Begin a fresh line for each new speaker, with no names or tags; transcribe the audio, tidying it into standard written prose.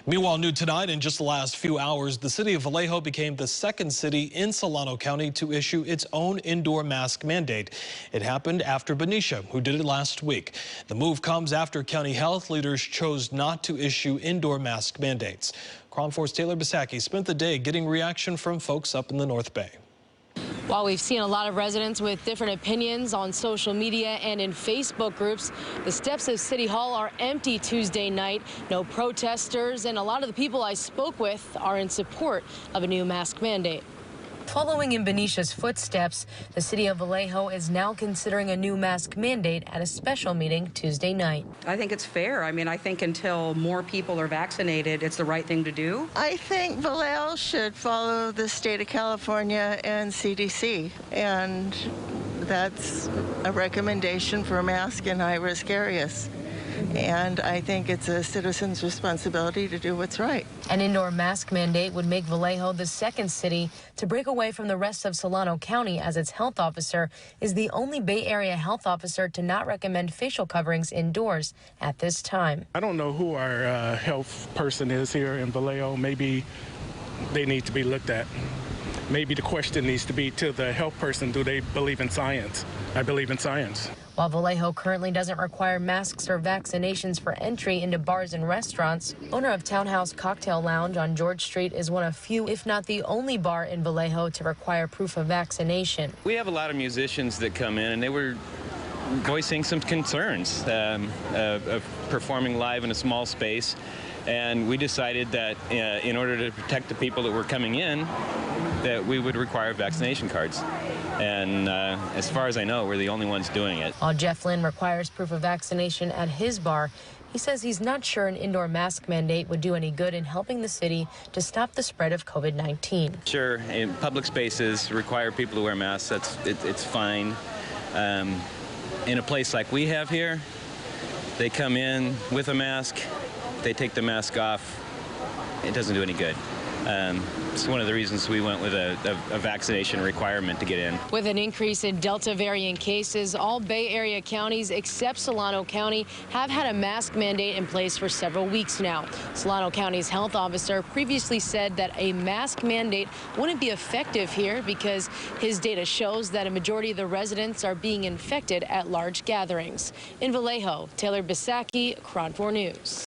Meanwhile, new tonight, in just the last few hours, the city of Vallejo became the second city in Solano County to issue its own indoor mask mandate. It happened after Benicia, who did it last week. The move comes after county health leaders chose not to issue indoor mask mandates. KRON 4's Taylor Bisacky spent the day getting reaction from folks up in the North Bay.
While we've seen a lot of residents with different opinions on social media and in Facebook groups, the steps of City Hall are empty Tuesday night. No protesters, and a lot of the people I spoke with are in support of a new mask mandate. Following in Benicia's footsteps, the city of Vallejo is now considering a new mask mandate at a special meeting Tuesday night.
I think it's fair. I mean, I think until more people are vaccinated, it's the right thing to do.
I think Vallejo should follow the state of California and CDC, and that's a recommendation for a mask in high-risk areas. And I think it's a citizen's responsibility to do what's right.
An indoor mask mandate would make Vallejo the second city to break away from the rest of Solano County, as its health officer is the only Bay Area health officer to not recommend facial coverings indoors at this time.
I don't know who our health person is here in Vallejo. Maybe they need to be looked at. Maybe the question needs to be to the health person, do they believe in science? I believe in science.
While Vallejo currently doesn't require masks or vaccinations for entry into bars and restaurants, owner of Townhouse Cocktail Lounge on George Street is one of few, if not the only bar in Vallejo to require proof of vaccination.
We have a lot of musicians that come in, and they were voicing some concerns of performing live in a small space. And we decided that in order to protect the people that were coming in, that we would require vaccination cards. And as far as I know, we're the only ones doing it.
While Jeff Lynn requires proof of vaccination at his bar, he says he's not sure an indoor mask mandate would do any good in helping the city to stop the spread of COVID-19.
Sure, in public spaces, require people to wear masks. It's fine. In a place like we have here, they come in with a mask, they take the mask off. It doesn't do any good. It's one of the reasons we went with a vaccination requirement to get in.
With an increase in Delta variant cases, all Bay Area counties except Solano County have had a mask mandate in place for several weeks now. Solano County's health officer previously said that a mask mandate wouldn't be effective here because his data shows that a majority of the residents are being infected at large gatherings. In Vallejo, Taylor Bisacky, KRON 4 News.